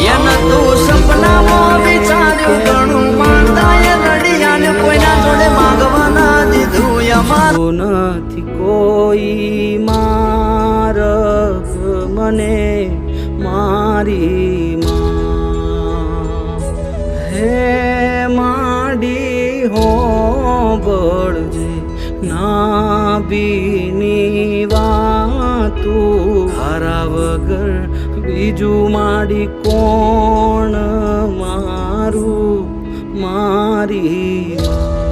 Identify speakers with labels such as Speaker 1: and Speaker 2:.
Speaker 1: એને તું સપનામાં વિચાર્યું ઘણું માંદાય રડિયાને કોઈના જોડે માંગવાના દીધું અમારું
Speaker 2: નથી કોઈ મારગ મને મારી માં હે માડી હો બળજે નાબીની વાતું હારા વગર બીજું માડી કોણ મારું મારી માં